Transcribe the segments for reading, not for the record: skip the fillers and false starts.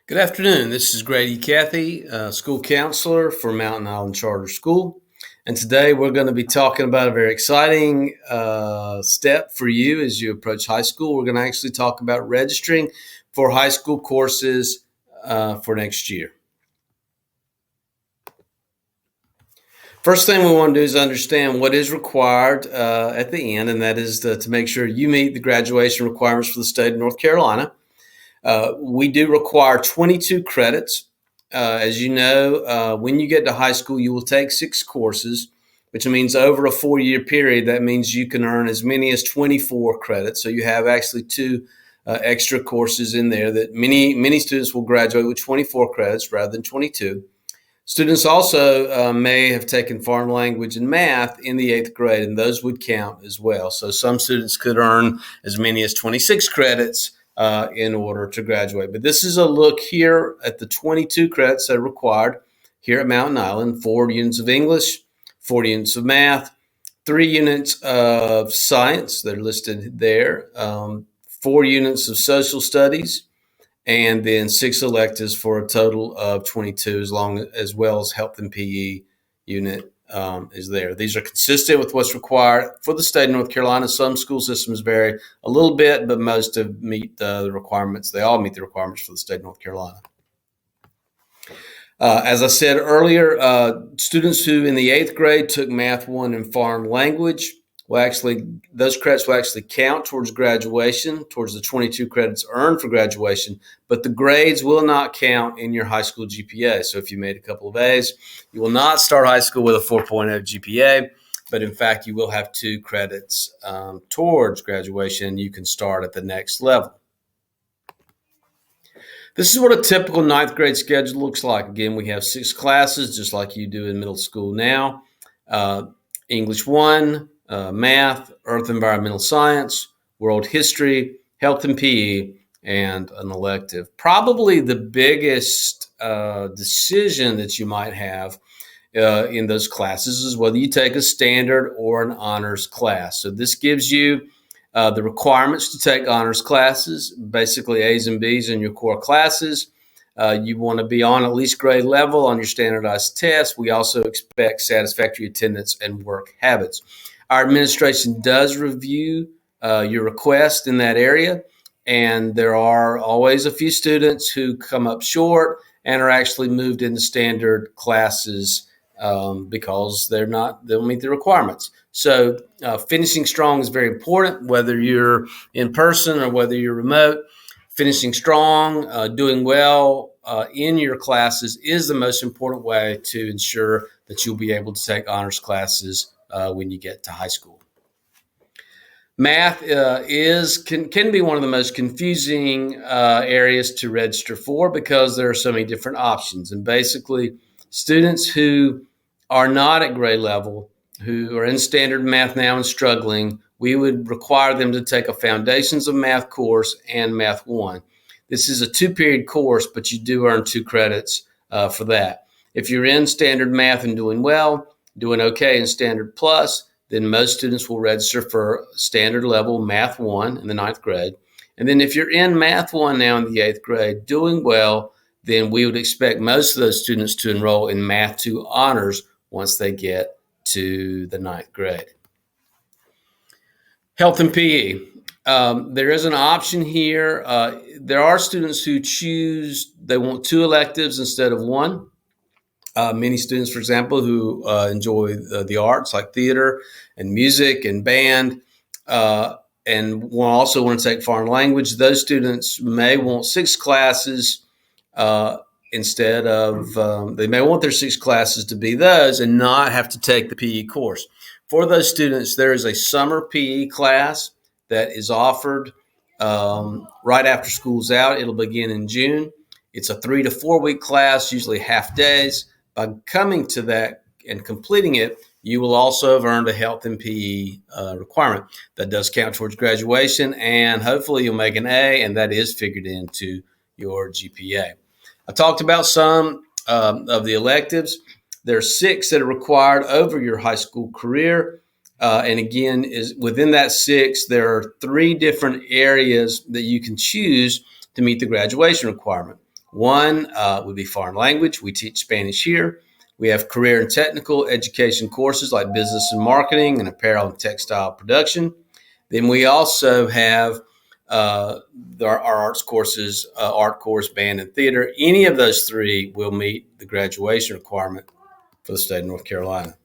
Good afternoon. This is Grady Cathy, school counselor for Mountain Island Charter School. And today we're going to be talking about a very exciting step for you as you approach high school. We're going to actually talk about registering for high school courses for next year. First thing we want to do is understand what is required at the end, and that is to make sure you meet the graduation requirements for the state of North Carolina. We do require 22 credits. As you know, when you get to high school, you will take 6 courses, which means over a 4-year period, that means you can earn as many as 24 credits. So you have actually 2 extra courses in there that many students will graduate with 24 credits rather than 22. Students also may have taken foreign language and math in the 8th grade, and those would count as well. So some students could earn as many as 26 credits in order to graduate. But this is a look here at the 22 credits that are required here at Mountain Island: 4 units of English, 4 units of math, 3 units of science that are listed there, 4 units of social studies, and then 6 electives for a total of 22, as well as health and PE unit is there. These are consistent with what's required for the state of North Carolina. Some school systems vary a little bit, but most meet the requirements. They all meet the requirements for the state of North Carolina. As I said earlier, students who in the 8th grade took Math 1 and foreign language, those credits will actually count towards graduation, towards the 22 credits earned for graduation, but the grades will not count in your high school GPA. So if you made a couple of A's, you will not start high school with a 4.0 GPA, but in fact, you will have 2 credits towards graduation. You can start at the next level. This is what a typical 9th grade schedule looks like. Again, we have 6 classes, just like you do in middle school now. English 1, math, earth environmental science, world history, health and PE, and an elective. Probably the biggest decision that you might have in those classes is whether you take a standard or an honors class. So this gives you the requirements to take honors classes, basically A's and B's in your core classes. You want to be on at least grade level on your standardized tests. We also expect satisfactory attendance and work habits. Our administration does review your request in that area, and there are always a few students who come up short and are actually moved into standard classes because they don't meet the requirements. So finishing strong is very important, whether you're in person or whether you're remote. Finishing strong, doing well in your classes is the most important way to ensure that you'll be able to take honors classes when you get to high school. Math can be one of the most confusing areas to register for because there are so many different options. And basically, students who are not at grade level, who are in standard math now and struggling, we would require them to take a Foundations of Math course and Math 1. This is a 2-period course, but you do earn 2 credits for that. If you're in standard math and doing well, doing okay in standard plus, then most students will register for standard level Math 1 in the 9th grade. And then if you're in Math 1 now in the 8th grade, doing well, then we would expect most of those students to enroll in Math 2 honors once they get to the 9th grade. Health and PE. There is an option here. There are students who they want 2 electives instead of 1. Many students, for example, who enjoy the arts like theater and music and band, and also want to take foreign language, those students may want 6 classes instead of, they may want their 6 classes to be those and not have to take the PE course. For those students, there is a summer PE class that is offered right after school's out. It'll begin in June. It's a 3 to 4 week class, usually half days. By coming to that and completing it, you will also have earned a health and PE requirement. That does count towards graduation, and hopefully you'll make an A, and that is figured into your GPA. I talked about some of the electives. There are 6 that are required over your high school career. And again, within that 6, there are 3 different areas that you can choose to meet the graduation requirement. One would be foreign language. We teach Spanish here. We have career and technical education courses like business and marketing and apparel and textile production. Then we also have our arts courses, art course, band, and theater. Any of those three will meet the graduation requirement for the state of North Carolina.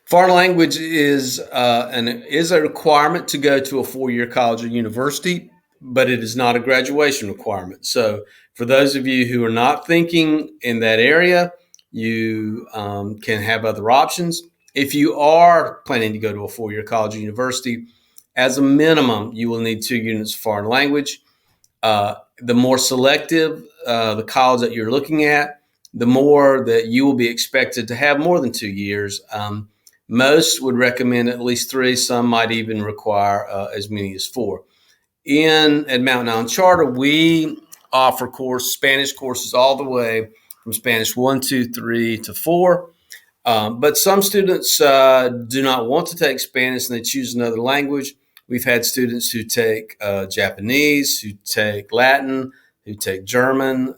Foreign language is a requirement to go to a four-year college or university, but it is not a graduation requirement. So for those of you who are not thinking in that area, you can have other options. If you are planning to go to a four-year college or university, as a minimum, you will need 2 units of foreign language. The more selective the college that you're looking at, the more that you will be expected to have more than 2 years. Most would recommend at least 3. Some might even require as many as 4. At Mountain Island Charter, we offer Spanish courses all the way from Spanish 1, 2, 3 to 4. But some students do not want to take Spanish and they choose another language. We've had students who take Japanese, who take Latin, who take German,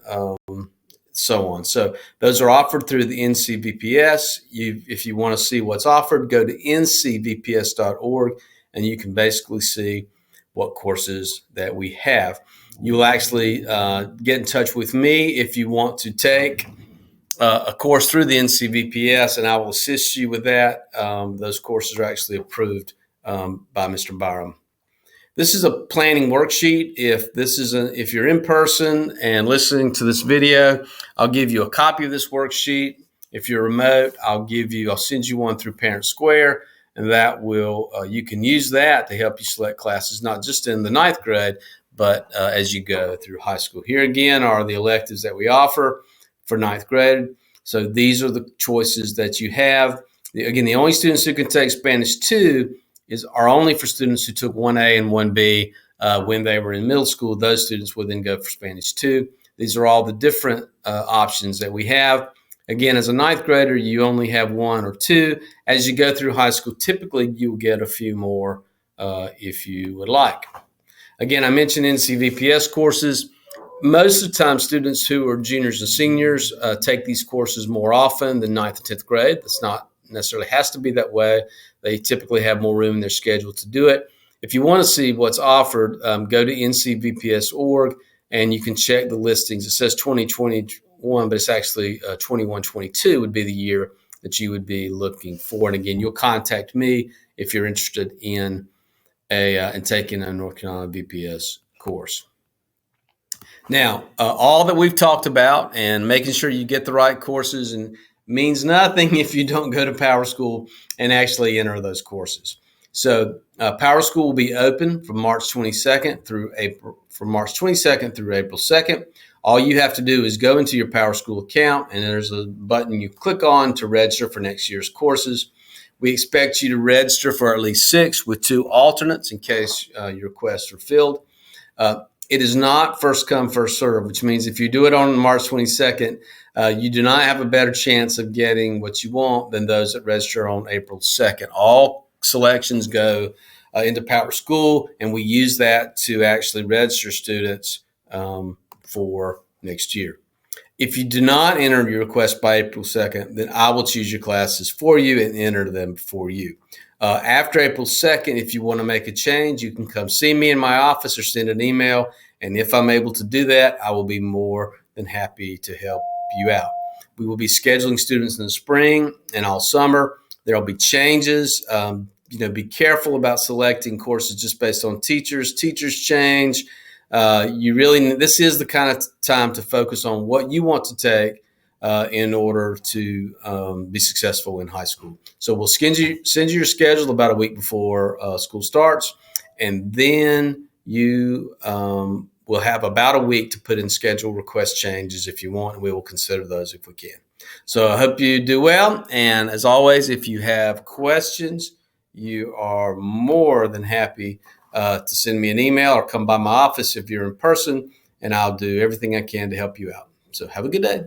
so on. So those are offered through the NCVPS. If you want to see what's offered, go to ncvps.org and you can basically see what courses that we have. You'll actually get in touch with me if you want to take a course through the NCVPS, and I will assist you with that. Those courses are actually approved by Mr. Byram. This is a planning worksheet. If you're in person and listening to this video, I'll give you a copy of this worksheet. If you're remote, I'll send you one through Parent Square, and that will you can use that to help you select classes, not just in the 9th grade, but as you go through high school. Here again are the electives that we offer for 9th grade. So these are the choices that you have. Again, the only students who can take Spanish 2 are only for students who took 1A and 1B when they were in middle school. Those students would then go for Spanish 2. These are all the different options that we have. Again, as a 9th grader, you only have 1 or 2. As you go through high school, typically you'll get a few more if you would like. Again, I mentioned NCVPS courses. Most of the time, students who are juniors and seniors take these courses more often than 9th and 10th grade. That's not necessarily has to be that way. They typically have more room in their schedule to do it. If you want to see what's offered, go to ncvps.org and you can check the listings. It says 2021, but it's actually 21-22 would be the year that you would be looking for. And again, you'll contact me if you're interested in taking a North Carolina VPS course. Now, all that we've talked about and making sure you get the right courses and means nothing if you don't go to Power School and actually enter those courses. So Power School will be open from March 22nd through April 2nd. All you have to do is go into your Power School account and there's a button you click on to register for next year's courses. We expect you to register for at least 6 with 2 alternates in case your requests are filled. It is not first come, first serve, which means if you do it on March 22nd, you do not have a better chance of getting what you want than those that register on April 2nd. All selections go into Power School, and we use that to actually register students for next year. If you do not enter your request by April 2nd, then I will choose your classes for you and enter them for you. After April 2nd, if you want to make a change, you can come see me in my office or send an email. And if I'm able to do that, I will be more than happy to help you out. We will be scheduling students in the spring and all summer. There will be changes. Be careful about selecting courses just based on teachers. Teachers change. This is the kind of time to focus on what you want to take in order to be successful in high school. So we'll send you your schedule about a week before school starts, and then you will have about a week to put in schedule request changes if you want, and we will consider those if we can. So I hope you do well, and as always, if you have questions, you are more than happy to send me an email or come by my office if you're in person, and I'll do everything I can to help you out. So have a good day.